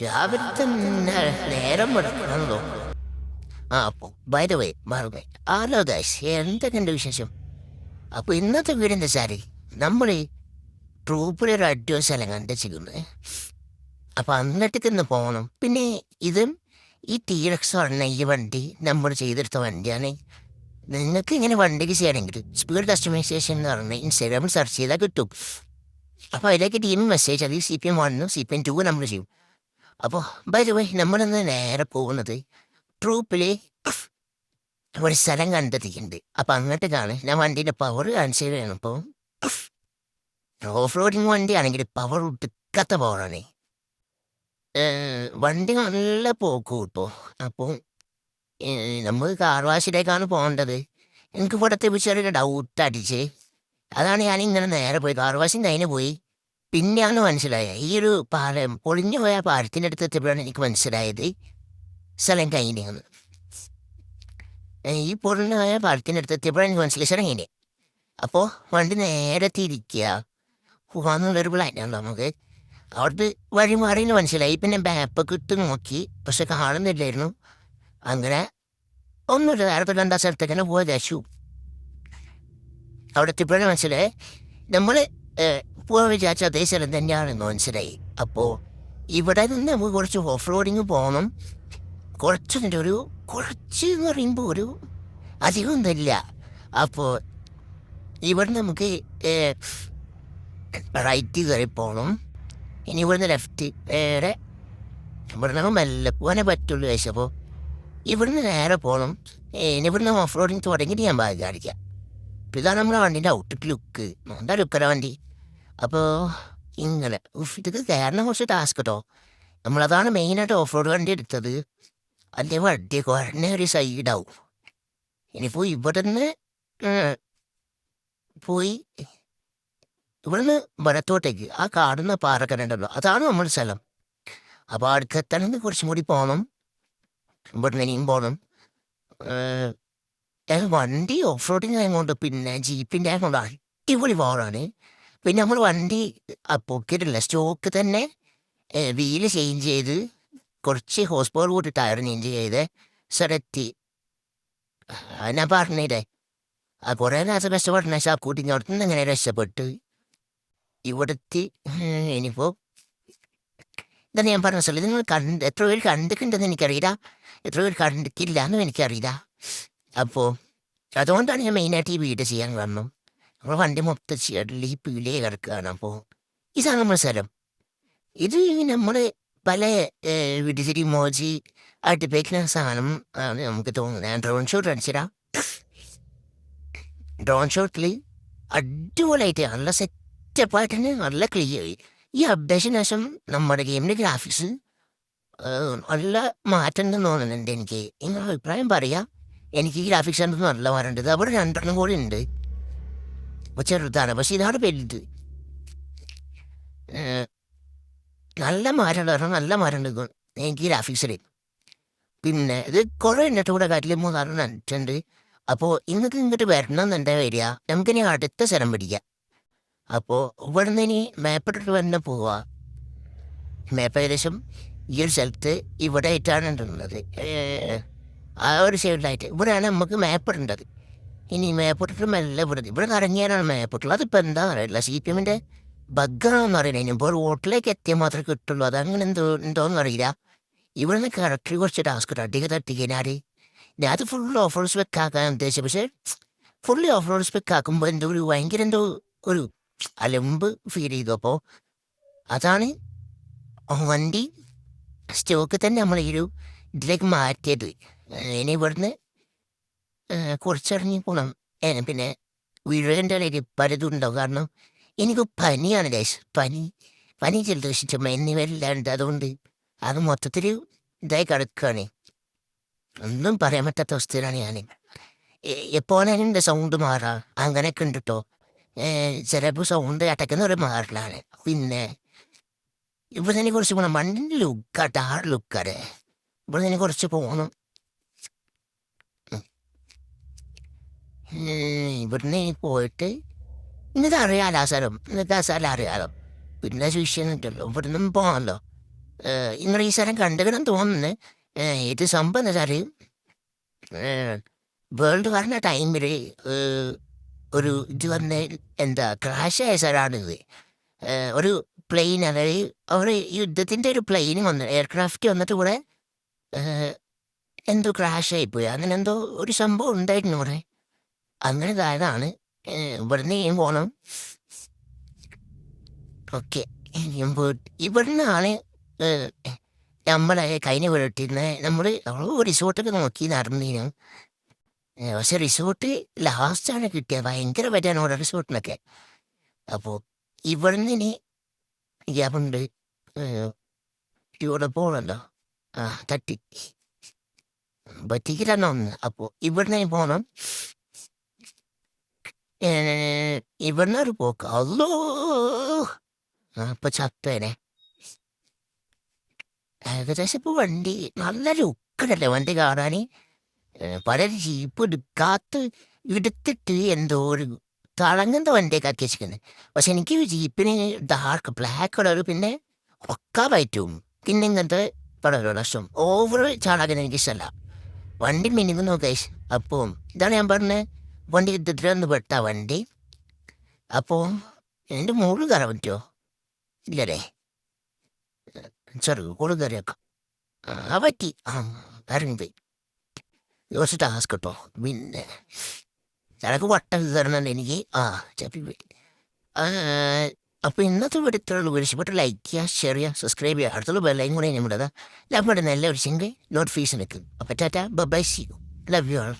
രാവിലെ തന്നെ നേരം വെളുക്കണല്ലോ. ആ അപ്പോൾ ബൈ ദ വേ മറന്നു. ഹലോ ഗൈസ്, എന്തൊക്കെയുണ്ട് വിശേഷം? അപ്പോൾ ഇന്നത്തെ വീട് എന്താ വെച്ചാൽ നമ്മൾ ട്രൂപ്പിലൊരു അഡ്വാൻസ് എല്ലാം കണ്ടുവച്ചിരിക്കുന്നത്. അപ്പോൾ അങ്ങോട്ടേക്ക് ഇന്ന് പോകണം. പിന്നെ ഇതും ഈ ടീറക്സ് പറഞ്ഞ ഈ വണ്ടി നമ്മൾ ചെയ്തെടുത്ത വണ്ടിയാണ്. നിങ്ങൾക്ക് ഇങ്ങനെ വണ്ടിക്ക് ചെയ്യണമെങ്കിൽ സ്പീഡ് കസ്റ്റമൈസേഷൻ എന്ന് പറഞ്ഞാൽ ഇൻസ്റ്റാഗ്രാമിൽ സെർച്ച് ചെയ്താൽ കിട്ടും. അപ്പോൾ അതിലേക്ക് ടീം മെസ്സേജ് അത് CPM 1 CPM 2 നമ്മൾ ചെയ്യും. അപ്പോൾ ബൈ ദ വേ നമ്മളിന്ന് നേരെ പോകുന്നത് ട്രൂപ്പിൽ ഒരു സ്ഥലം കണ്ടെത്തിയിട്ടുണ്ട്. അപ്പം അങ്ങോട്ടേക്കാണ് ഞാൻ വണ്ടീൻ്റെ പവർ കാണിച്ചു തരാണ്. അപ്പോൾ ഓഫ് റോഡിങ് വണ്ടിയാണെങ്കിൽ പവർ ഒടുക്കാത്ത പവറാണ്. വണ്ടി നല്ല പോക്കും ഇപ്പോൾ. അപ്പോൾ നമ്മൾ കാർ വാഷിലേക്കാണ് പോകേണ്ടത്. എനിക്ക് ഇവിടുത്തെ ചെറിയൊരു ഡൗട്ട് അടിച്ച് അതാണ് ഞാൻ ഇങ്ങനെ നേരെ പോയി കാർ വാഷിൻ്റെ അതിന് പോയി. പിന്നെയാണ് മനസ്സിലായത് ഈ ഒരു പാലം പൊളിഞ്ഞു പോയ പാലത്തിൻ്റെ അടുത്ത് എത്തിയപ്പോഴാണ് എനിക്ക് മനസ്സിലായത് സ്ഥലം കഴിഞ്ഞാണ്. ഈ പൊളിഞ്ഞു പോയ പാലത്തിൻ്റെ അടുത്ത് എത്തിയപ്പോഴാണ് എനിക്ക് മനസ്സിലായി സ്ഥലം കഴിഞ്ഞ്. അപ്പോൾ വണ്ടി നേരെ തിരിക്കുക പോകാന്നുള്ളൊരു പ്ലാനാണ് നമുക്ക്. അവിടുത്തെ വഴി മാറിയെന്ന് മനസ്സിലായി. പിന്നെ മാപ്പൊക്കെ ഇട്ട് നോക്കി, പക്ഷെ കാണുന്നില്ലായിരുന്നു. അങ്ങനെ ഒന്നുമില്ല, നേരത്തെ രണ്ടാം സ്ഥലത്തേക്ക് തന്നെ പോയ ദേശു. അവിടെ എത്തിയപ്പോഴാണ് മനസ്സിലായി നമ്മൾ പോകാൻ വിചാരിച്ച അതേ സ്ഥലം തന്നെയാണെന്ന് മനസ്സിലായി. അപ്പോൾ ഇവിടെ നിന്ന് നമുക്ക് കുറച്ച് ഓഫ് റോഡിങ് പോകണം. കുറച്ച് എന്ന് പറയുമ്പോൾ ഒരു അധികം ഒന്നുമില്ല. അപ്പോൾ ഇവിടെ നമുക്ക് റൈറ്റ് കയറി പോകണം. ഇനി ഇവിടുന്ന് ലെഫ്റ്റ് നേരെ ഇവിടുന്ന് മെല്ലെ പോകാനേ പറ്റുള്ളൂ കഴിച്ചു. അപ്പോൾ ഇവിടുന്ന് നേരെ പോകണം. ഇനി ഇവിടുന്ന് ഓഫ് റോഡിങ് തുടങ്ങിയിട്ട് ഞാൻ കാണിക്കാം. അപ്പോൾ ഇതാണ് നമ്മുടെ വണ്ടീൻ്റെ ഔട്ട്ലുക്ക് ലുക്ക്. എന്താ ലുക്കറ വണ്ടി. അപ്പോൾ ഇങ്ങനെ ഇതൊക്കെ കയറണം കുറച്ച് ടാസ്ക് കേട്ടോ. നമ്മളതാണ് മെയിനായിട്ട് ഓഫ് റോഡ് വണ്ടി എടുത്തത്. അതിൻ്റെ വണ്ടി കുറഞ്ഞ ഒരു സൈഡാവും. ഇനിയിപ്പോൾ ഇവിടെ നിന്ന് പോയി ഇവിടുന്ന് വലത്തോട്ടേക്ക് ആ കാണുന്ന പാറക്കരണ്ടല്ലോ, അതാണ് നമ്മുടെ സ്ഥലം. അപ്പോൾ അടുത്തെത്തണമെങ്കിൽ കുറച്ചും കൂടി പോകണം. ഇവിടുന്ന് ഇനിയും പോകണം. വണ്ടി ഓഫ് റോഡിങ് ആയതുകൊണ്ട് പിന്നെ ജീപ്പിൻ്റെ ആയതുകൊണ്ട് അടിപൊളി പവറാണ്. പിന്നെ നമ്മൾ വണ്ടി പൊക്കിയിട്ടില്ല, സ്റ്റോക്ക് തന്നെ വീല് ചേഞ്ച് ചെയ്ത് കുറച്ച് ഹോസ് പവർ കൂട്ടി ടയർ ചേഞ്ച് ചെയ്ത് സ്ഥലത്തി. ഞാൻ പറഞ്ഞില്ലേ കുറേ നേരത്തെ കഷ്ടപ്പെടണ കൂട്ടി അവിടെ നിന്ന് ഇങ്ങനെ രക്ഷപ്പെട്ട് ഇവിടെത്തി. ഇനിയിപ്പോൾ ഇതാണ് ഞാൻ പറഞ്ഞ സ്ഥലം. നിങ്ങൾ എത്ര പേര് കണ്ടിട്ടുണ്ടെന്ന് എനിക്കറിയില്ല, എത്ര പേര് കണ്ടിട്ടില്ല എന്നും എനിക്കറിയില്ല. അപ്പോൾ അതുകൊണ്ടാണ് ഞാൻ മെയിനായിട്ട് ഈ വീഡിയോ ചെയ്യാൻ കാരണം. നമ്മൾ വണ്ടി മൊത്തം ചെള്ളി പീലേ കിടക്കുകയാണ്. അപ്പോൾ ഇതാണ് നമ്മുടെ സ്ഥലം. ഇത് നമ്മൾ പല വിഡിസിറ്റി മോജി ആയിട്ട് ഉപയോഗിക്കുന്ന സാധനം ആണ് നമുക്ക് തോന്നുന്നത്. ഞാൻ ഡ്രോൺ ഷോട്ട് അടിച്ചിടാം. ഡ്രോൺ ഷോട്ടിൽ അടിപൊളിയായിട്ട് നല്ല സെറ്റപ്പായിട്ട് തന്നെ നല്ല ക്ലിയർ ആയി. ഈ അപ്ഡേഷന് ശേഷം നമ്മുടെ ഗെയിമിൻ്റെ ഗ്രാഫിക്സ് നല്ല മാറ്റം ഉണ്ടെന്ന് തോന്നുന്നുണ്ട് എനിക്ക്. നിങ്ങളുടെ അഭിപ്രായം പറയാം. എനിക്ക് ഈ ഗ്രാഫിക്സ് ഉണ്ടെന്ന് നല്ല മാറേണ്ടത്. അവിടെ 2 കൂടി ഉണ്ട്. അപ്പോൾ ചെറുതാണ്, പക്ഷെ ഇതാണ് വലുത്. നല്ല മാറ്റം പറഞ്ഞാൽ നല്ല മാറ്റം ഉണ്ട് എനിക്ക് ഗ്രാഫിക്സിൽ. പിന്നെ ഇത് കുറേ എന്നിട്ട് കൂടെ കാറ്റിൽ 3-6 നട്ടുണ്ട്. അപ്പോൾ ഇങ്ങോട്ട് വരണം എന്നുണ്ടാ വരിക. നമുക്കിനി അടുത്ത സ്ഥലം പിടിക്കാം. അപ്പോൾ ഇവിടെ നിന്ന് ഇനി മാപ്പിട്ടിട്ട് തന്നെ പോവുക. മാപ്പ് ഏകദേശം ഈ ഒരു സ്ഥലത്ത് ഇവിടെ ആയിട്ടാണ് ഉള്ളത്. ആ ഒരു സൈഡിലായിട്ട് ഇവിടെയാണ് നമുക്ക് മാപ്പ് ഇടേണ്ടത്. ഇനി മേപ്പിട്ടിട്ട് മെല്ലെ ഇവിടെ കറങ്ങിയാലാണ് മേപ്പിട്ടുള്ളത്. അതിപ്പോൾ എന്താ അറിയില്ല, CPM-ൻ്റെ ബഗ്ഗാണെന്ന് അറിയില്ല. ഇനിയിപ്പോൾ റോട്ടിലേക്ക് എത്തിയാൽ മാത്രമേ കിട്ടുള്ളൂ. അതങ്ങനെ എന്തോന്നും അറിയില്ല. ഇവിടെ നിന്ന് കറക്റ്റ് കുറച്ച് ടാസ്ക് അധികം തട്ടിക്കഴിഞ്ഞാൽ ഞാൻ അത് ഫുൾ ഓഫ് റോഡ് സ്പെക്ക് ആക്കാൻ ഉദ്ദേശിച്ചത്. പക്ഷേ ഫുള്ളി ഓഫ് റോഡ് സ്പെക്ക് ആക്കുമ്പോൾ എന്തോ ഒരു ഭയങ്കര ഒരു അലമ്പ് ഫീൽ ചെയ്തു. അപ്പോൾ അതാണ് വണ്ടി സ്റ്റോക്ക് തന്നെ നമ്മൾ ഈ ഒരു ഇതിലേക്ക് മാറ്റിയത്. ഇനി ഇവിടുന്ന് കുറച്ചിറങ്ങി പോകണം. പിന്നെ വീഴേൻ്റെ ഇടയിൽ പലതും ഉണ്ടാവും. കാരണം എനിക്ക് പനിയാണ് ഗൈസ്. പനി ജലദോഷം ചുമ എന്നിവയില്ലാണ്ട് അതുകൊണ്ട് അത് മൊത്തത്തിൽ ഇതായി കിടക്കുകയാണ്. ഒന്നും പറയാൻ പറ്റാത്ത അവസ്ഥയിലാണ് ഞാൻ. എപ്പോഴാണ് എൻ്റെ സൗണ്ട് മാറാം അങ്ങനെയൊക്കെ ഉണ്ട് കേട്ടോ. ചിലപ്പോൾ സൗണ്ട് അടയ്ക്കുന്ന ഒരു മാറലാണ്. പിന്നെ ഇവിടെ തന്നെ കുറച്ച് പോകണം. വണ്ടിൻ്റെ ലുക്കാ ടാർ ലുക്കാണ്. ഇവിടെ തന്നെ കുറച്ച് പോകണം. ഇവിടുന്ന് പോയിട്ട് ഇന്നത് അറിയാലോ ആ സ്ഥലം, ഇന്നത്തെ ആ സ്ഥലം അറിയാലോ. പിന്നെ വിഷയം ഉണ്ടല്ലോ, ഇവിടുന്ന് പോകാമല്ലോ. നിങ്ങൾ ഈ സ്ഥലം കണ്ടുകിടന്ന് തോന്നുന്നു. ഇത് സംഭവം എന്താ വെച്ചാൽ വേൾഡ് വാറിൻ്റെ ടൈമിൽ ഒരു ഇത് വന്ന് എന്താ ക്രാഷ് ആയ സ്ഥലമാണിത്. ഒരു പ്ലെയിൻ, അതായത് ഒരു യുദ്ധത്തിൻ്റെ ഒരു പ്ലെയിൻ വന്ന് എയർക്രാഫ്റ്റ് വന്നിട്ട് കൂടെ എന്തോ ക്രാഷ് ആയിപ്പോയി. അങ്ങനെ എന്തോ ഒരു സംഭവം ഉണ്ടായിരുന്നു ഇവിടെ. അങ്ങനെ ഇതായതാണ്. ഇവിടുന്ന് ഞാൻ പോകണം. ഓക്കെ, ഇവിടുന്നാണ് നമ്മളെ കഴിഞ്ഞ വീട്ടിരുന്ന് നമ്മൾ റിസോർട്ടൊക്കെ നോക്കി നടന്നീനും. പക്ഷെ റിസോർട്ട് ലാസ്റ്റാണ് കിട്ടിയത്. ഭയങ്കര പറ്റാണ് ഓരോ റിസോർട്ടിനൊക്കെ. അപ്പോൾ ഇവിടുന്ന് ഇനി ഗ്യാപ്പുണ്ട്. ഇവിടെ പോകണല്ലോ. തട്ടി പറ്റിക്കില്ലെന്ന് ഒന്ന്. അപ്പോൾ ഇവിടുന്ന് പോകണം. ഇവിടുന്ന് ഒരു പോക്ക്. അല്ലോ ഇപ്പൊ ചത്തേനെ. ഏകദേശം ഇപ്പോൾ വണ്ടി നല്ല ലുക്കടല്ലേ വണ്ടി കാണാൻ. പലരും ജീപ്പ് എടുത്തിട്ട് എന്തോ ഒരു തിളങ്ങുന്ന വണ്ടിയൊക്കെ ആക്കി വെച്ചിരിക്കുന്നത്. പക്ഷെ എനിക്ക് ജീപ്പിന് ഡാർക്ക് ബ്ലാക്ക് കളർ, പിന്നെ ഒക്കെ വൈറ്റും, പിന്നെ ഇങ്ങനത്തെ കളറുള്ള ഇഷ്ടം. ഓവർ ചാടാൻ എനിക്ക് ഇഷ്ടമല്ല. വണ്ടി മിനിമം നോക്കേഷ്. അപ്പോൾ ഇതാണ് ഞാൻ പറഞ്ഞത്, വണ്ടി യുദ്ധത്തിൽ ഒന്ന് പെട്ട വണ്ടി. അപ്പോൾ എൻ്റെ മുകളിൽ കയറാൻ പറ്റുമോ? ഇല്ലല്ലേ, ചെറു കൂടുതൽ കയറിയേക്കാം. പറ്റി ഇറങ്ങിപ്പോയി. കുറച്ച് ടാസ്ക് കേട്ടോ. പിന്നെ ചിലക്ക് വട്ടം കയറുന്നുണ്ട് എനിക്ക്. ചപ്പിപ്പോയി. അപ്പോൾ ഇന്നത്തെ വീഡിയോ ഇഷ്ടപ്പെട്ട് ലൈക്ക് ചെയ്യുക, ഷെയർ ചെയ്യുക, സബ്സ്ക്രൈബ് ചെയ്യുക. അടുത്തുള്ള ബെല്ലൈൻ കൂടെ നമ്മുടെ ലഭ്യപ്പെടുന്ന എല്ലാ ഒരു സിംഗിൾ നോട്ടിഫിക്കേഷൻ വെക്കും. അപ്പോൾ tata, bye, see you, love you all.